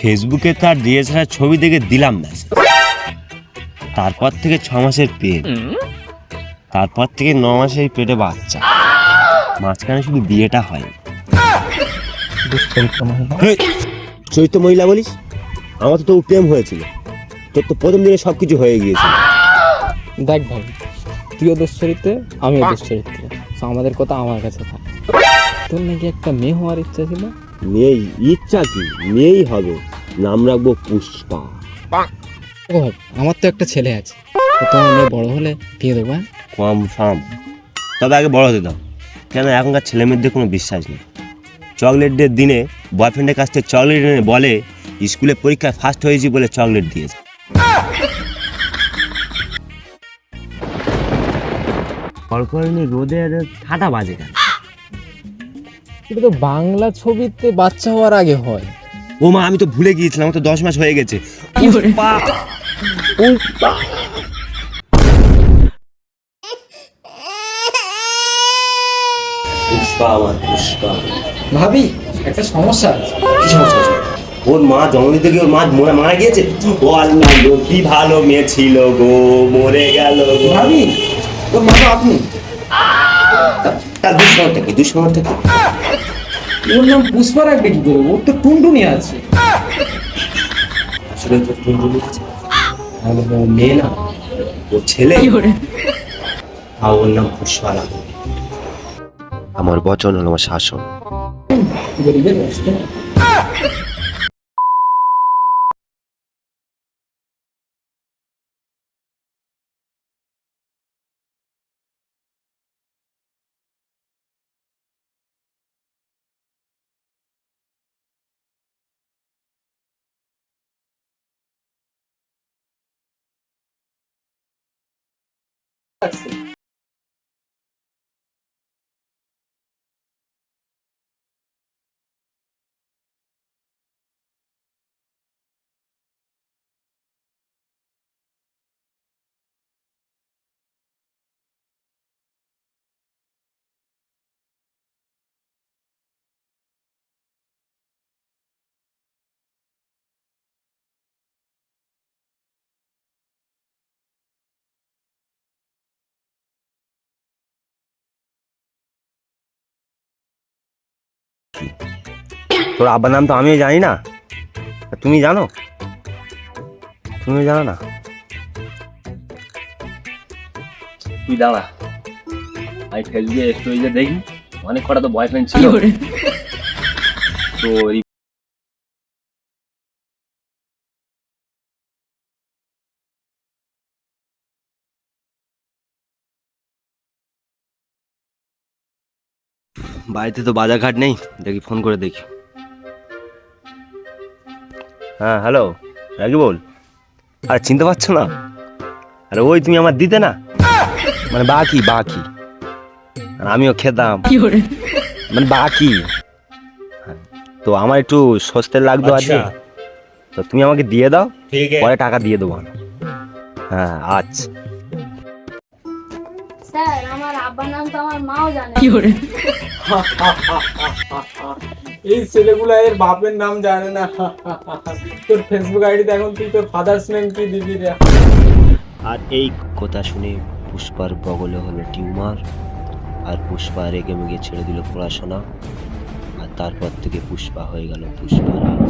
ফেসবুকে তার ডিএসএলআর ছবি দেখে দিলাম মেসেজ। তারপর থেকে 6 মাসের পেট, তারপর থেকে 9 মাসের পেটে বাচ্চা, মাঝখানে শুধু বিয়েটা হয়। চরিত্র মহিলা বলিস? আমার তো প্রেম হয়েছিল, তোর তো প্রথম দিনে সবকিছু হয়ে গিয়েছিল। দেখ ভাই, তুইও দুশ্চরিত্রে আমিও দুশ্চরিত্রে, আমাদের কথা আমার কাছে থাক। তোর নাকি একটা মেয়ে হওয়ার ইচ্ছা ছিল? মেয়ে ইচ্ছা কি, মেয়েই হবে, নাম রাখবো পুষ্পা। ও ভাই, আমার তো একটা ছেলে আছে, তো তোমার মেয়ে বড় হলে বিয়ে দেবো। কনফার্ম, তবে আগে বড় হতে দাও। কেন এখনকার ছেলে মেয়েদের কোনো বিশ্বাস নেই। চকলেট ডের দিনে বয়ফ্রেন্ডের কাছ থেকে চকলেট এনে বলে স্কুলে পরীক্ষায় ফার্স্ট হয়েছি বলে চকলেট দিয়েছে। কলকলনি রোদে ঠাটা বাজে কেন? এটা তো বাংলা ছবিতে বাচ্চা হওয়ার আগে হয়। ও মা, আমি তো ভুলে গিয়েছিলাম, আমার তো 10 মাস হয়ে গেছে। পুষ্পা, পুষ্পা। পুষ্পা আমার পুষ্পা। ভাবি, একটা সমস্যা আছে। কি সমস্যা আছে? ওর মা জন্ম দিতে গিয়ে ওর মা মারা গিয়েছে। ও আল্লাহ গো, কি ভালো মেয়ে ছিল গো, মরে গেল গো। ভাবি, ওর মা তো আপনি। তার দুঃসময়টা কি? দুঃসময়টা কি? ওর নাম পুষ্পা রাখবে কি করে? ওর তো টুনটুনি আছে। আসলে তো টুনটুনি আছে, আমার মেয়ে না, ও ছেলে। আর ওর নাম পুষ্পা না। আমার বচন হলো আমার শাসন। তোর আব্বার নাম তো আমিও জানি না, তুমি জানো? তুমি জানো না? তুই দাঁড়া, আমি ফেসবুকে স্টোরিতে দেখি অনেক কটা তো বয়ফ্রেন্ড ছিল। তো বাড়িতে তো বাজার ঘাট নেই, দেখি ফোন করে দেখি। হ্যাঁ হ্যালো, রাখি বল। আর চিনতে পারছো না? আরে ওই তুমি আমার দিতে না, মানে বাকি বাকি, আর আমিও খেতাম, মানে বাকি। হ্যাঁ, তো আমার একটু সস্তের লাগতো আছে, তো তুমি আমাকে দিয়ে দাও, পরে টাকা দিয়ে দেবো। হ্যাঁ আচ্ছা। স্যার, আমার আব্বার নাম তো আমার মাও জানে। এই ছেলেগুলা এর বাপের নাম জানে না। তোর ফেসবুক আইডি এখন তুই তোর ফাদার্স নেম কি দিবি রে? আর এই কথা শুনে পুষ্পার বগলে হলো টিউমার, আর পুষ্পা রেগে মেগে ছেড়ে দিল পড়াশোনা, আর তারপর থেকে পুষ্পা হয়ে গেল পুষ্পারাজ।